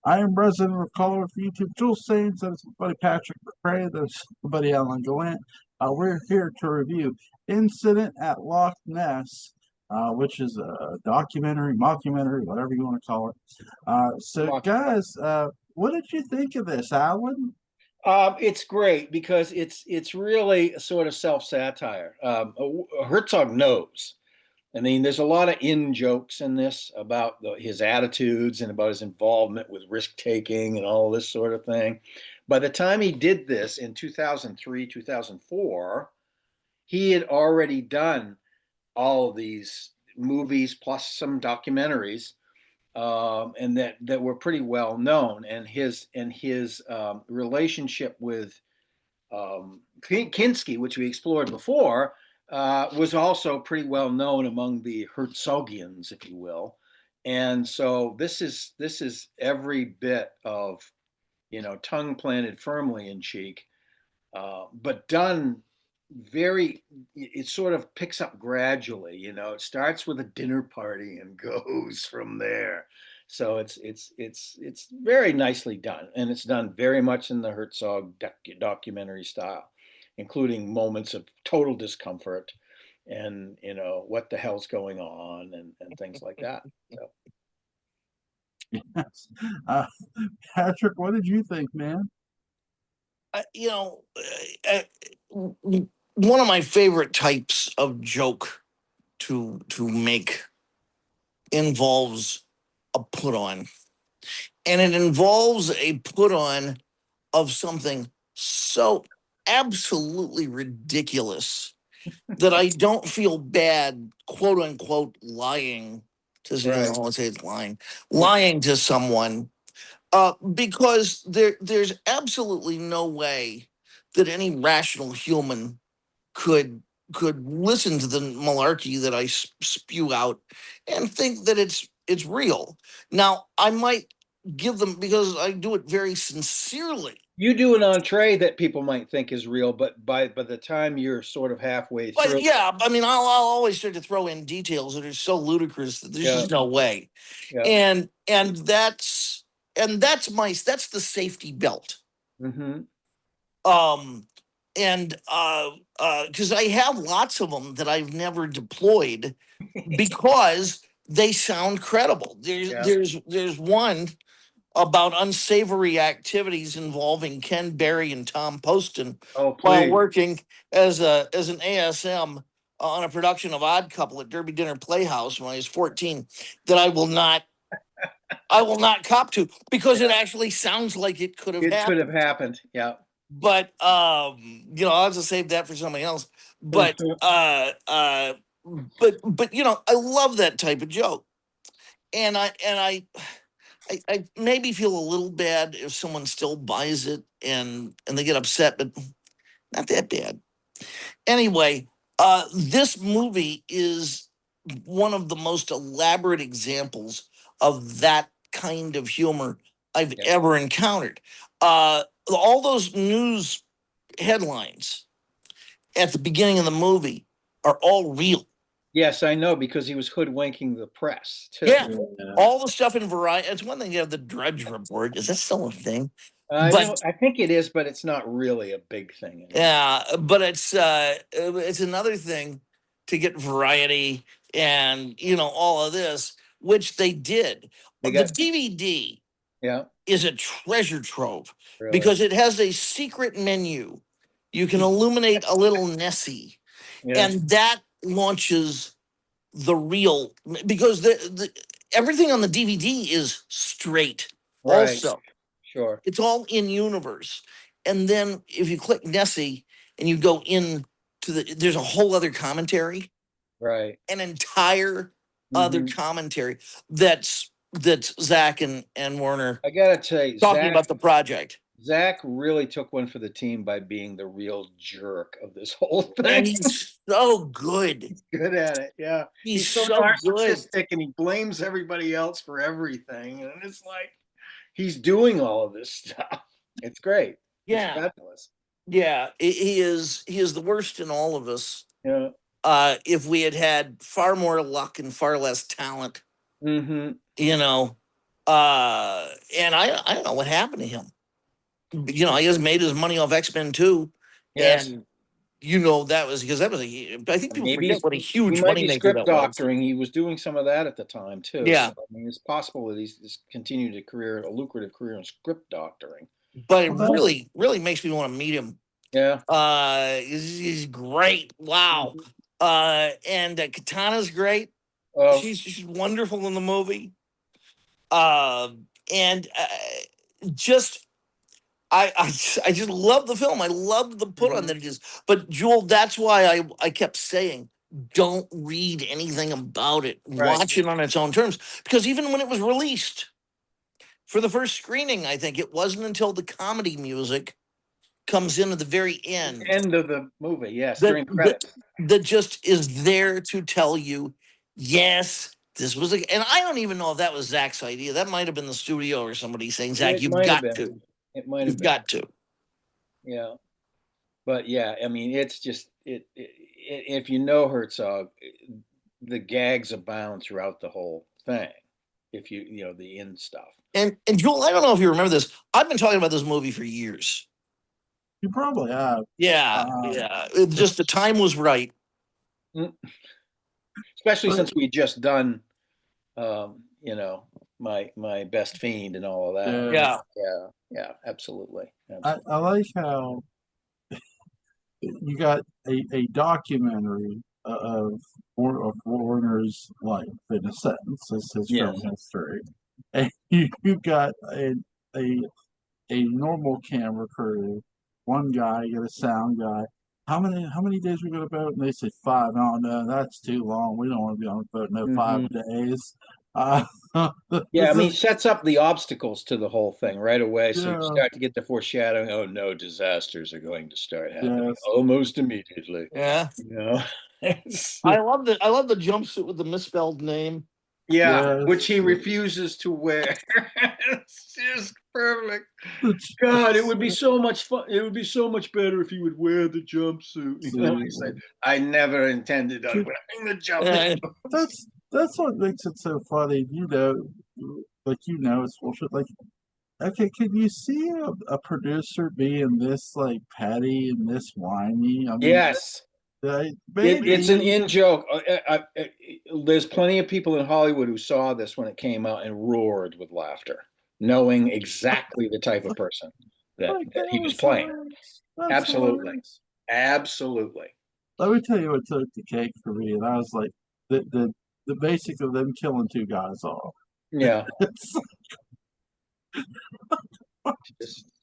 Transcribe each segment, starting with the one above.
I am resident of caller for YouTube Jewel Saints. That is my buddy Patrick McCray. That's my buddy Alan Gallant. We're here to review Incident at Loch Ness, which is a documentary, mockumentary, whatever you want to call it. Guys, what did you think of this, Alan? It's great because it's really a sort of self-satire. Herzog knows. I mean, there's a lot of in jokes in this about his attitudes and about his involvement with risk taking and all this sort of thing. By the time he did this in 2003, 2004, he had already done all of these movies plus some documentaries, and that were pretty well known. And his relationship with Kinski, which we explored before, was also pretty well known among the Herzogians, if you will. And so this is every bit of, tongue planted firmly in cheek, but done very. It sort of picks up gradually. It starts with a dinner party and goes from there. So it's very nicely done, and it's done very much in the Herzog documentary style, including moments of total discomfort and what the hell's going on and things like that. So. Yes. Patrick, what did you think, man? One of my favorite types of joke to make involves a put on, and it involves a put on of something so absolutely ridiculous that I don't feel bad, quote unquote, lying to I don't want to say it's lying to someone, because there's absolutely no way that any rational human could listen to the malarkey that I spew out and think that it's real. Now, I might give them, because I do it very sincerely. You do an entree that people might think is real, but by the time you're sort of halfway through. But yeah, I mean, I'll always start to throw in details that are so ludicrous that there's just no way. Yeah. And that's the safety belt. Mm-hmm. Because I have lots of them that I've never deployed because they sound credible. There's one about unsavory activities involving Ken Berry and Tom Poston while working as an ASM on a production of Odd Couple at Derby Dinner Playhouse when I was 14, that I will not cop to, because it actually sounds like it could have happened. It could have happened, yeah. But I'll have to save that for somebody else. But I love that type of joke, and I maybe feel a little bad if someone still buys it and they get upset, but not that bad. Anyway, this movie is one of the most elaborate examples of that kind of humor I've ever encountered. All those news headlines at the beginning of the movie are all real. Yes, I know, because he was hoodwinking the press too. Yeah, all the stuff in Variety. It's one thing you have the Drudge Report. Is that still a thing? I think it is, but it's not really a big thing anymore. Yeah, but it's another thing to get Variety and all of this, which they did. The DVD is a treasure trove, because it has a secret menu. You can illuminate a little Nessie, and that launches the real, because the everything on the DVD is straight. Also, sure, it's all in universe. And then if you click Nessie and you go in to there's a whole other commentary, right? An entire other commentary that's Zach and Werner. I gotta tell you, talking about the project. Zach really took one for the team by being the real jerk of this whole thing. And he's so good. He's good at it, yeah. He's so narcissistic good. And he blames everybody else for everything. And it's like he's doing all of this stuff. It's great. Yeah. It's fabulous. Yeah. He is the worst in all of us. Yeah. If we had far more luck and far less talent, And I don't know what happened to him. You know, he has made his money off X-Men 2. Yes. And you know, that was because that was I think people Maybe forget what a he huge might be moneymaker script that was. doctoring. He was doing some of that at the time too. Yeah. So, I mean, it's possible that he's continued a lucrative career in script doctoring. But it Well, really, really makes me want to meet him. Yeah. He's great. Wow. And Katana's great. Oh, She's wonderful in the movie. And just I just love the film. I love the put on Mhm. that it is. But Jewel, that's why I kept saying, don't read anything about it. Right. Watch it on its own terms. Because even when it was released for the first screening, I think it wasn't until the comedy music comes in at the very end End of the movie. Yes, that during the that, credits. that just is there to tell you, yes, this was a, and I don't even know if that was Zach's idea. That might have been the studio or somebody saying, Zach, It you've might have got been. to. It might have You've been. got to. Yeah. But yeah, I mean, it's just if you know Herzog, the gags abound throughout the whole thing. If you know the in stuff. And Joel, I don't know if you remember this. I've been talking about this movie for years. you probably have. Yeah, yeah. It just the time was right. Mm. Especially But- since we just done, you know, my best fiend and all of that. Yeah. Yeah, absolutely. I like how you got a documentary of Warner's life in a sentence as his Yes. film history, and you got a normal camera crew, one guy, you got a sound guy. How many days we got a boat? And they say 5. Oh no, that's too long. We don't want to be on a boat no 5 days. Yeah, I mean, this sets up the obstacles to the whole thing right away. So you Yeah. start to get the foreshadowing. Oh no, disasters are going to start happening Yes. almost immediately. Yeah. You know, It's- I love the jumpsuit with the misspelled name. yeah, Yes. which he refuses to wear. It's just perfect. God, it would be so much fun. It would be so much better if he would wear the jumpsuit. You know, he said, "I never intended on wearing the jumpsuit." That's what makes it so funny. Like it's bullshit. Like, okay, can you see a producer being this like petty and this whiny? I mean, Yes. It's an in joke. There's plenty of people in Hollywood who saw this when it came out and roared with laughter, knowing exactly the type of person that he was playing. Absolutely. Absolutely. Let me tell you what took the cake for me, and I was like, the basic of them killing 2 guys off. Yeah.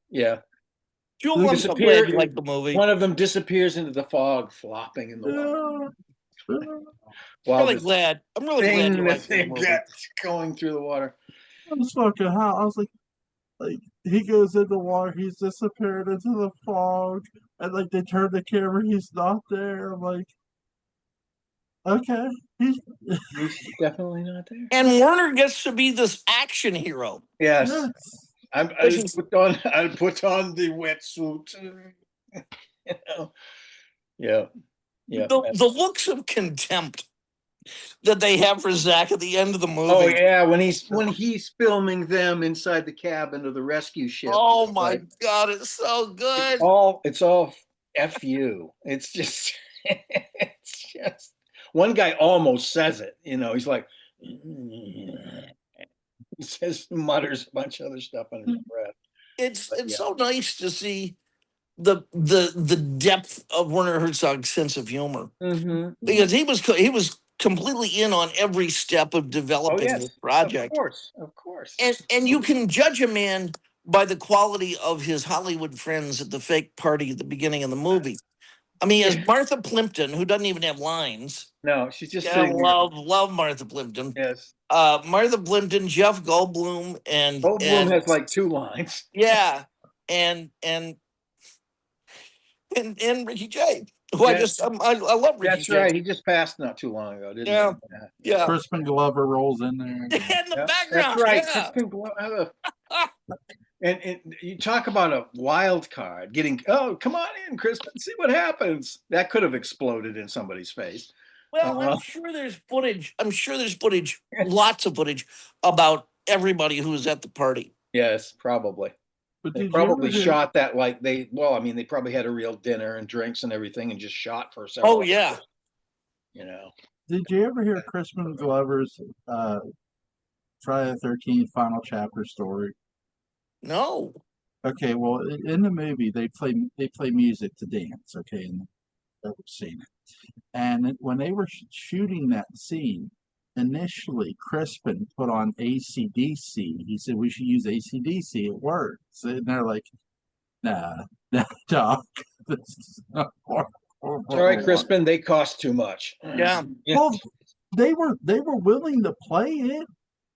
Yeah. Jewel, I'm so glad you like the movie. One of them disappears into the fog, flopping in the water. I'm really glad you like the movie. Going through the water. I was fucking hot. I was like he goes in the water, he's disappeared into the fog, and like they turn the camera, he's not there. I'm like, okay, He's definitely not there. And Werner gets to be this action hero. Yes. yes. I put on the wetsuit. You know? Yeah. Yeah. The looks of contempt that they have for Zach at the end of the movie. Oh yeah, when he's filming them inside the cabin of the rescue ship. Oh my God, it's so good. It's all F you. It's just one guy almost says it, you know, he's like he mutters a bunch of other stuff under his breath. It's so nice to see the depth of Werner Herzog's sense of humor. Because he was completely in on every step of developing this project. Of course. And you can judge a man by the quality of his Hollywood friends at the fake party at the beginning of the movie. I mean, as Martha Plimpton, who doesn't even have lines. No, she's just sitting love Martha Plimpton. Yes. Martha Plimpton, Jeff Goldblum, and Goldblum has like 2 lines. Yeah, and Ricky Jay, who I love Ricky That's Jay. right. He just passed not too long ago, didn't he? Yeah. Crispin Glover rolls in there. In the background. That's right. Yeah. Crispin Glover. And you talk about a wild card getting, oh, come on in, Crispin, see what happens. That could have exploded in somebody's face. Well, I'm sure there's footage, lots of footage about everybody who was at the party. Yes, probably. But They did you ever probably hear? shot that like well, I mean, they probably had a real dinner and drinks and everything and just shot for Oh several yeah. hours, you know. Did you ever hear Crispin Glover's Friday the 13th final chapter story? No. Okay, well, in the movie they play music to dance. Okay, and I've ever seen it. And when they were shooting that scene, initially Crispin put on AC/DC. He said we should use AC/DC. It works. And they're like, nah, nah, Doc. This is not Sorry, Crispin, they cost too much. Yeah. Well, they were willing to play it.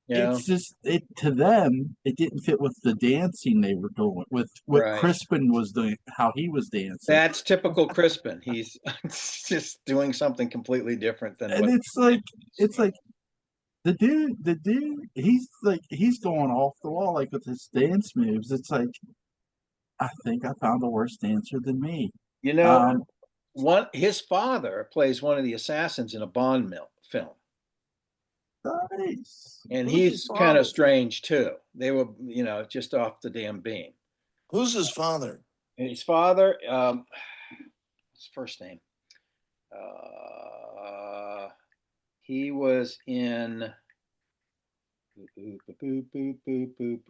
Yeah, It's just it to them. It didn't fit with the dancing they were doing, with what right. Crispin was doing, how he was dancing. That's typical Crispin. He's just doing something completely different than And what. it's like the dude, he's going off the wall like with his dance moves. It's like I think I found a worse dancer than me. You know, Um, his father plays one of the assassins in a Bond film, nice. and Who's his he's kind father? of strange too. They were, just off the damn beam. Who's his father? And his father, his first name, he was in.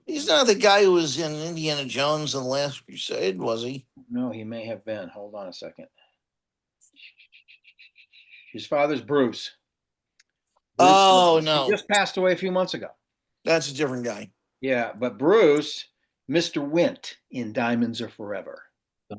He's not the guy who was in Indiana Jones and the Last Crusade, was he? No, he may have been. Hold on a second. His father's Bruce. Oh He no, just passed away a few months ago. that's a different guy. Yeah, but Bruce, Mr. Wint in Diamonds Are Forever.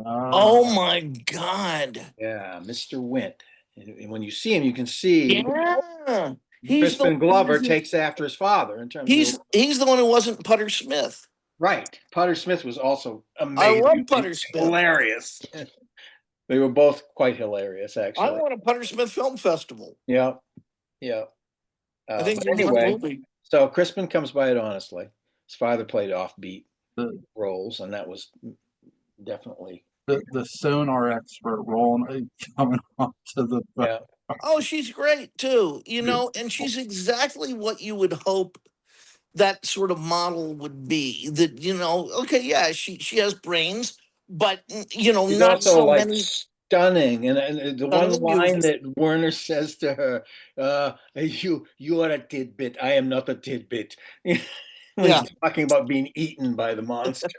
Oh my God. Yeah, Mr. Wint. And when you see him, you can see Yeah. He's the Crispin Glover takes after his father in terms of. he's the one who wasn't Putter Smith. Right. Potter Smith was also I amazing. love Putter Smith. Hilarious. They were both quite hilarious, I actually. won a Putter Smith Film Festival. Yeah. Yeah. I think But it was one anyway, movie. so Crispin comes by it honestly. His father played offbeat the roles, and that was definitely. the sonar expert rolling coming onto the Yeah. Oh, she's great too, and she's exactly what you would hope that sort of model would be. That, okay, yeah, she has brains, but She's not also so like many. stunning, and the one Stunningly line beautiful. that Werner says to her, "You are a tidbit. I am not a tidbit." When Yeah. he's talking about being eaten by the monsters,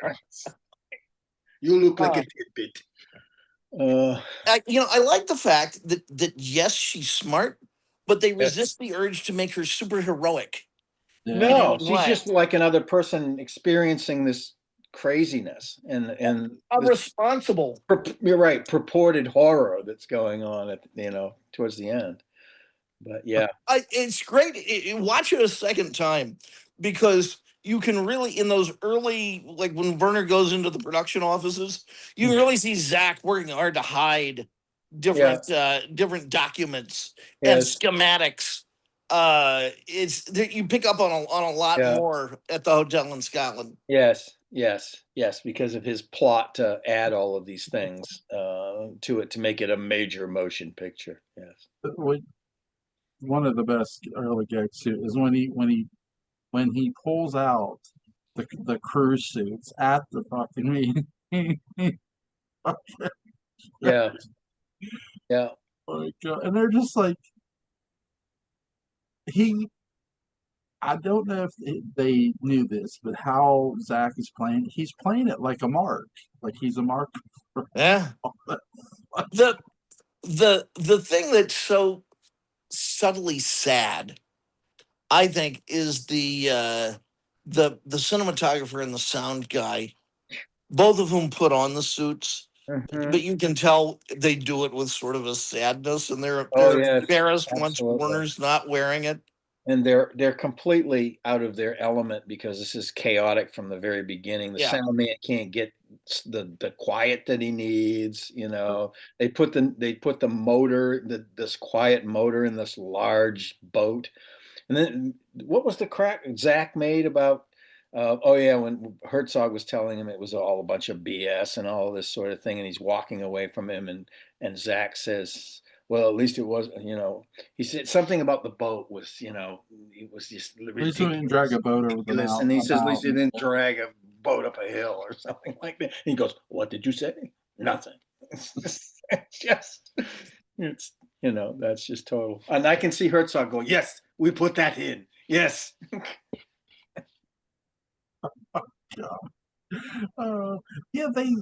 you look like a tidbit. I like the fact that yes, she's smart, but they Yes. resist the urge to make her super heroic. No, any she's way. just like another person experiencing this craziness and this, Irresponsible. you're right, purported horror that's going on towards the end. But yeah, It's great. Watch it a second time because you can really, in those early, like when Werner goes into the production offices, you can really see Zach working hard to hide yeah, different documents and yes, schematics. It's you pick up on a lot yeah. more at the hotel in Scotland. Yes, because of his plot to add all of these things to it to make it a major motion picture. Yes. one of the best early gags too is when he pulls out the crew suits at the fucking meeting. Yeah. Yeah. Like, and they're just like he. I don't know if they knew this, but how Zach is playing, he's playing it like a mark, like he's a mark. Yeah. the the thing that's so subtly sad, I think, is the cinematographer and the sound guy, both of whom put on the suits, Mhm. but you can tell they do it with sort of a sadness, and they're Oh they're yes, embarrassed once absolutely. Warner's not wearing it. And they're completely out of their element because this is chaotic from the very beginning. The Yeah. sound man can't get the quiet that he needs. They put the motor, this quiet motor in this large boat. And then what was the crack Zach made about? Oh yeah, when Herzog was telling him it was all a bunch of BS and all this sort of thing, and he's walking away from him, and Zach says, well, at least it was, he said something about the boat was, it was just At least we didn't ridiculous. drag a boat over the Ridiculous. mount. And he says, at least you didn't drag a boat up a hill or something like that. And he goes, what did you say? Nothing. It's, that's just total. And I can see Herzog go, yes, we put that in. Yes. Yeah, they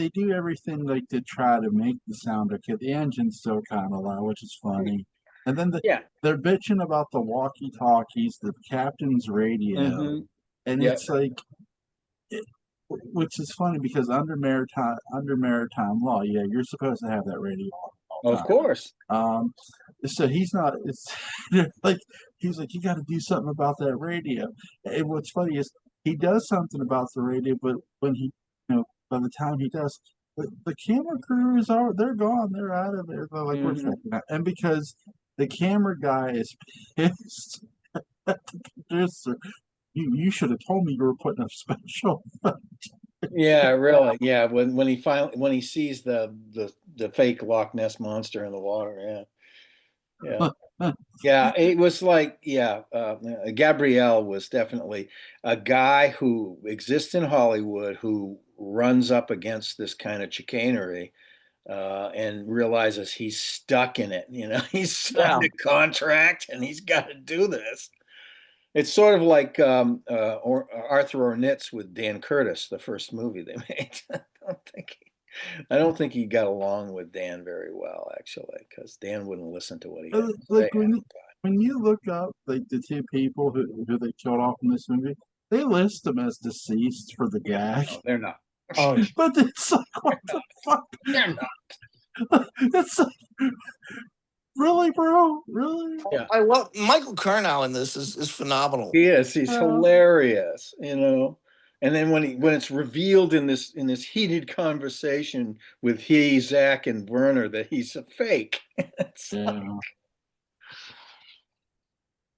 do everything like to try to make the sound okay. The engine's still kind of loud, which is funny. And then Yeah. they're bitching about the walkie-talkies, the captain's radio, Mhm. and Yeah. it's like, which is funny because under maritime law, yeah, you're supposed to have that radio on all the Of time. course. So he's not. It's like he's like, you got to do something about that radio. And what's funny is he does something about the radio, but when he, by the time he does, the camera crew is all they're gone. They're out of there. They're like, we're Mhm. checking out. And because the camera guy is pissed at the producer, you should have told me you were putting a special. Yeah, really. Yeah, when he sees the fake Loch Ness monster in the water, yeah. Yeah, it was like, Gabrielle was definitely a guy who exists in Hollywood who runs up against this kind of chicanery and realizes he's stuck in it. He's signed a contract and he's got to do this. It's sort of like Arthur Ornitz with Dan Curtis, the first movie they made. I don't think he got along with Dan very well, actually, because Dan wouldn't listen to what he had to Like say. when you look up like the two people who they killed off in this movie, they list them as deceased for the gag. No, they're not. Oh, But it's like, what the fuck? They're not. It's like, really, bro? Really? Yeah. I love Michael Carnow in this is phenomenal. He is. He's Yeah. hilarious, And then when it's revealed in this heated conversation with Zach, and Werner that he's a fake. Yeah.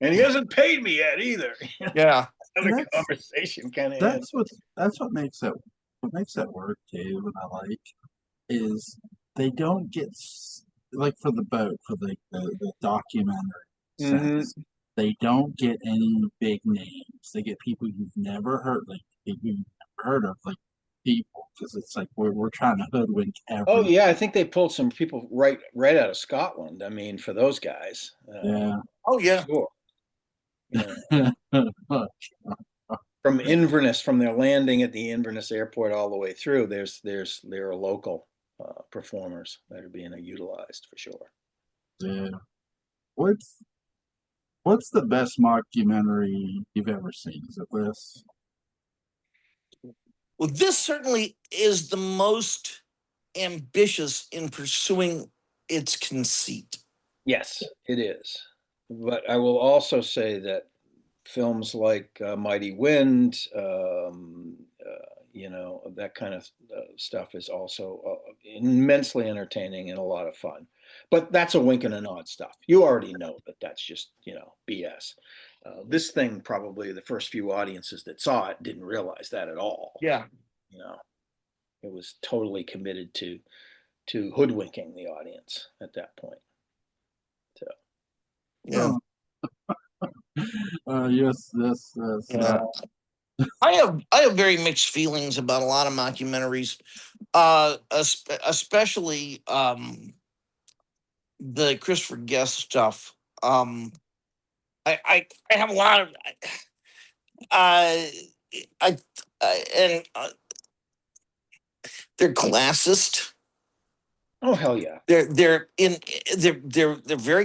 And he hasn't paid me yet either. Yeah. How the conversation kind of ends. That's what makes that work, too. What I like is they don't get like for the boat for the documentary sense. They don't get any big names. They get people you've never heard, like people you've never heard of, like people, because it's like we're trying to hoodwink everyone. Oh yeah, I think they pulled some people right out of Scotland. I mean, for those guys. Yeah. Oh yeah. Sure. From Inverness, from their landing at the Inverness airport all the way through, there are local performers that are being utilized for sure. Yeah. What's the best mockumentary you've ever seen? Is it this? Well, this certainly is the most ambitious in pursuing its conceit. Yes, it is. But I will also say that films like Mighty Wind, that kind of stuff is also immensely entertaining and a lot of fun. But that's a wink and a nod stuff. You already know that that's just, BS. This thing, probably the first few audiences that saw it didn't realize that at all. Yeah. It was totally committed to hoodwinking the audience at that point. So. Yeah. Yes. Yeah. I have very mixed feelings about a lot of mockumentaries, especially the Christopher Guest stuff. I have a lot of they're classist. Oh hell yeah! They're very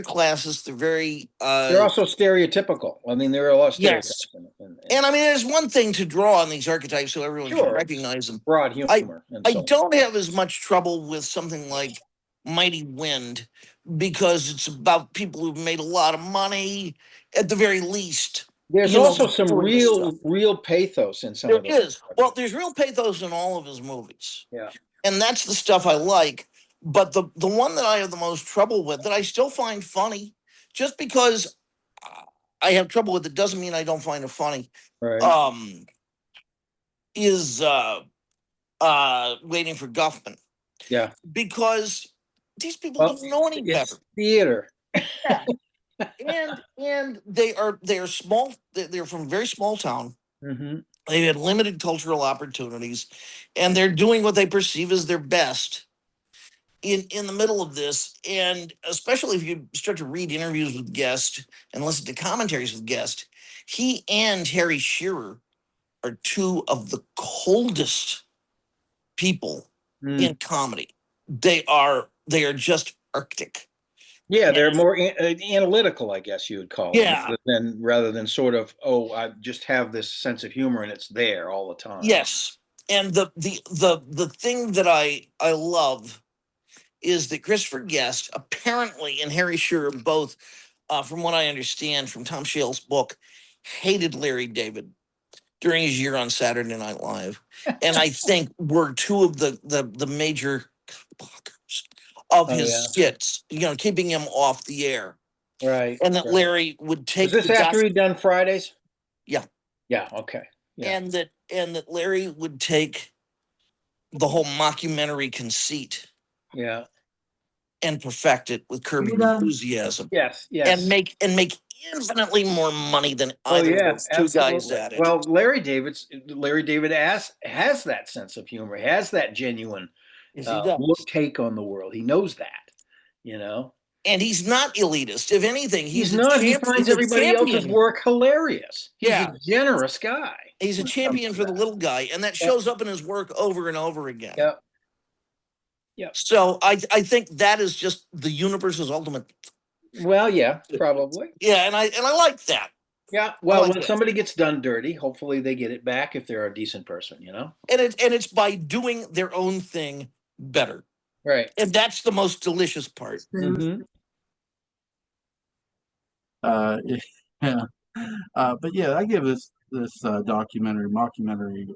classist. They're very. They're also stereotypical. I mean, there are a lot of stereotypes. Yes. And I mean, there's one thing to draw on these archetypes so everyone can recognize them. Broad humor. I don't have as much trouble with something like Mighty Wind because it's about people who've made a lot of money at the very least. There's also some real pathos in some of those. There is. Well, there's real pathos in all of his movies. Yeah. And that's the stuff I like. But the one that I have the most trouble with, that I still find funny, just because I have trouble with it doesn't mean I don't find it funny. Right. Is Waiting for Guffman. Yeah. Because these people Well, don't know any better. it's theater. Yeah. And they are small. They're from a very small town. Hmm. They've had limited cultural opportunities, and they're doing what they perceive as their best in the middle of this. And especially if you start to read interviews with guests and listen to commentaries with guests, he and Harry Shearer are two of the coldest people in comedy. They are just arctic. Yeah, they're And more analytical, I guess you would call them, yeah, rather than sort of, oh, I just have this sense of humor and it's there all the time. yes. And the thing that I love is that Christopher Guest apparently and Harry Shearer both, from what I understand from Tom Shale's book, hated Larry David during his year on Saturday Night Live, and I think were two of the major blockers of Oh, his yeah. skits, keeping him off the air. Right. And that right. Larry would take Was this the after gospel, he'd done Fridays? yeah, Yeah. Okay. Yeah. and that Larry would take the whole mockumentary conceit Yeah. and perfect it with Curb Your Yeah. Enthusiasm Yes. and Yes. make infinitely more money than Oh either of yeah, those two guys absolutely. at it. Well, Larry David has that sense of humor, has that genuine Yes, he does. take on the world. He knows that, you know. And he's not elitist. If anything, He's a not. He champ, finds he's a everybody else's champion. work hilarious. He's Yeah. a generous guy. He's a when it comes champion to for the that. little guy, and that shows up in his work over and over again. Yep. Yep. So I think that is just the universe's ultimate. Well, yeah, probably. Yeah, and I like that. Yeah. Well, like when that. somebody gets done dirty, hopefully they get it back if they're a decent person, you know. And it's by doing their own thing better. Right. And that's the most delicious part. Mm-hmm. Yeah. But yeah, I give this mockumentary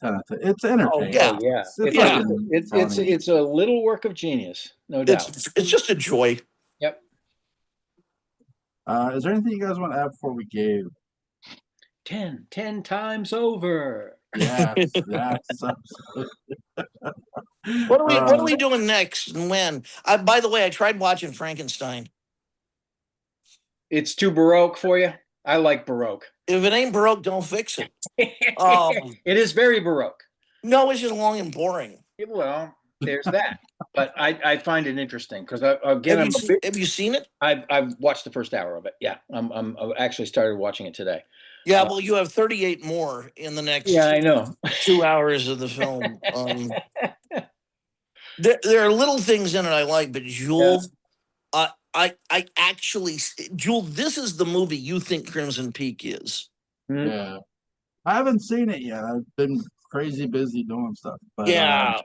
10 out of 10. It's entertaining. yeah. Oh yeah. fucking funny. It's a little work of genius, no doubt. It's just a joy. Yep. Is there anything you guys want to add before we gave? 10 times over. Yes, yes. What are we doing next and when? By the way, I tried watching Frankenstein. It's too Baroque for you? I like Baroque. If it ain't Baroque, don't fix it. It is very Baroque. No, it's just long and boring. Well, there's that. But I find it interesting because Have you seen it? I've watched the first hour of it. Yeah, I actually started watching it today. Yeah, well, you have 38 more in the next Yeah, I know. 2 hours of the film. There are little things in it I like, but Jewel, I actually, Jewel, this is the movie you think Crimson Peak is. Yeah, I haven't seen it yet. I've been crazy busy doing stuff. But, yeah,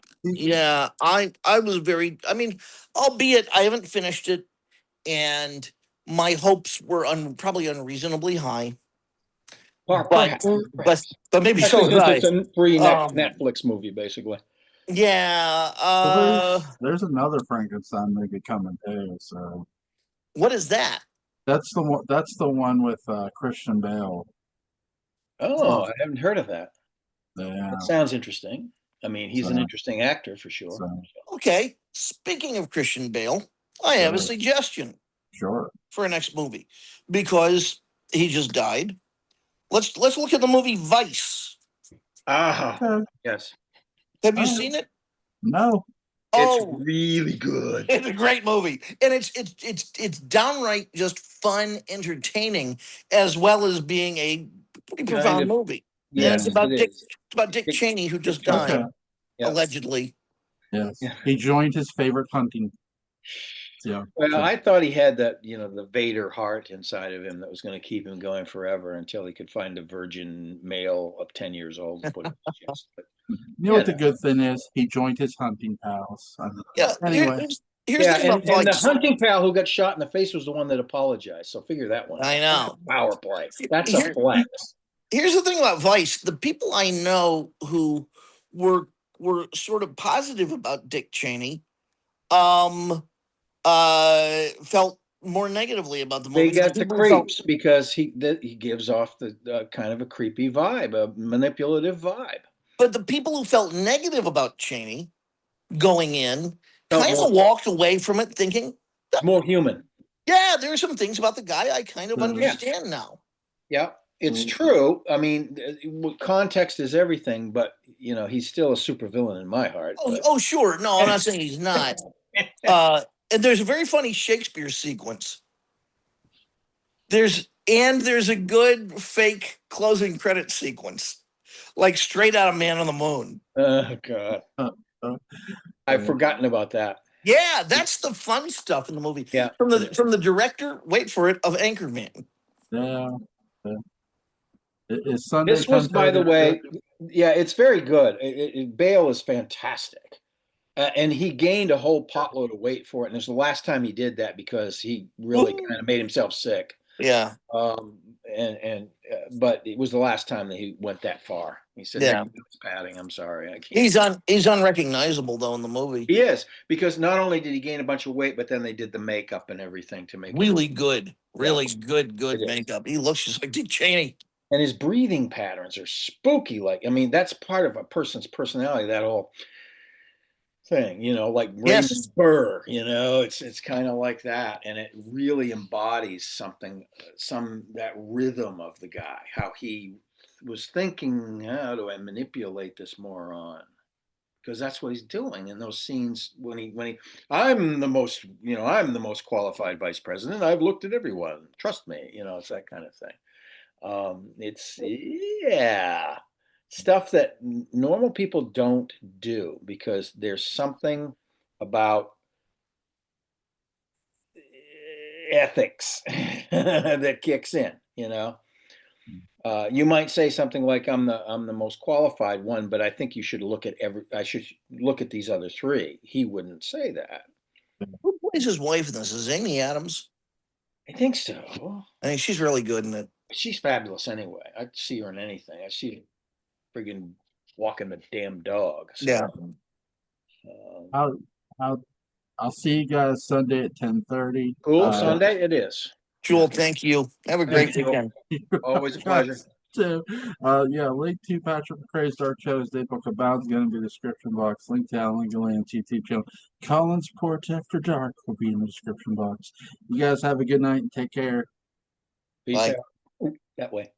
I was very. I mean, albeit I haven't finished it, and my hopes were probably unreasonably high. Perhaps. But maybe so did I. It's a free Netflix movie, basically. Yeah. There's another Frankenstein movie coming too. So what is that? That's the one. That's the one with Christian Bale. Oh, I haven't heard of that. Yeah, That sounds interesting. I mean, he's an interesting actor for sure. Okay. Speaking of Christian Bale, I have a suggestion. Sure. For a next movie, because he just died. Let's look at the movie Vice. Yes. Have you seen it? No. It's really good. It's a great movie, and it's downright just fun, entertaining, as well as being a pretty profound movie. Yes, it's about Dick Cheney, who just died, allegedly. Yes. He joined his favorite hunting. Yeah. Well, I thought he had that, the Vader heart inside of him that was going to keep him going forever until he could find a virgin male of 10 years old and put it in his chest. But, what the good thing is? He joined his hunting pals. Anyway. Here's and the hunting pal who got shot in the face was the one that apologized. So figure that one out. I know. Power play. That's a flex. Here's the thing about Vice. The people I know who were sort of positive about Dick Cheney, felt more negatively about the movie. They got the creeps because he gives off the kind of a creepy vibe, a manipulative vibe. But the people who felt negative about Cheney going in Felt kind more, of walked away from it thinking, more human. yeah, there are some things about the guy I kind of Yeah. understand now. Yeah, it's Mm. true. I mean, context is everything, but you know, he's still a supervillain in my heart. Oh, But oh, sure. No, I'm not saying he's not. And there's a very funny Shakespeare sequence. There's a good fake closing credit sequence, like straight out of Man on the Moon. oh God, Uh, I've forgotten about that. Yeah, that's the fun stuff in the movie. Yeah, From the director, wait for it, of Anchorman. yeah. Yeah. Is Sunday this was, by the 10:30? way, yeah, it's very good. Bale is fantastic. And he gained a whole potload of weight for it. And it's the last time he did that because he really Ooh. kind of made himself sick. Yeah, But it was the last time that he went that far. He said, yeah. "It's padding. I'm sorry, I can't." He's unrecognizable though in the movie. He is, because not only did he gain a bunch of weight, but then they did the makeup and everything to make Really him. good, really good It is. makeup. He looks just like Dick Cheney. And his breathing patterns are spooky. Like, I mean, that's part of a person's personality. That whole thing, you know, like Raymond Yes. Burr, you know, it's kind of like that, and it really embodies something, that rhythm of the guy, how he was thinking, how do I manipulate this moron? Because that's what he's doing in those scenes when he I'm the most, you know, I'm the most qualified vice president. I've looked at everyone. Trust me, you know, it's that kind of thing. It's, yeah, stuff that normal people don't do, because there's something about ethics that kicks in, you know. You might say something like, I'm the most qualified one, but I think you should look at I should look at these other three." He wouldn't say that. Who plays his wife in this? Is Amy Adams? I think so. I think she's really good in it. She's fabulous anyway. I'd see her in anything. I see her friggin' walking the damn dog. So, Yeah. um, I'll see you guys Sunday at 10:30. cool. Sunday it is. Jewel, thank you. Have a great Thank you. weekend. Always a pleasure. Too. Yeah, link to Patrick McCray's Dark Shadows Daybook Abound is going to be in the description box. Link to Alan Gallant's YouTube channel. Collins Report After Dark will be in the description box. You guys have a good night and take care. Peace Bye. out. That way.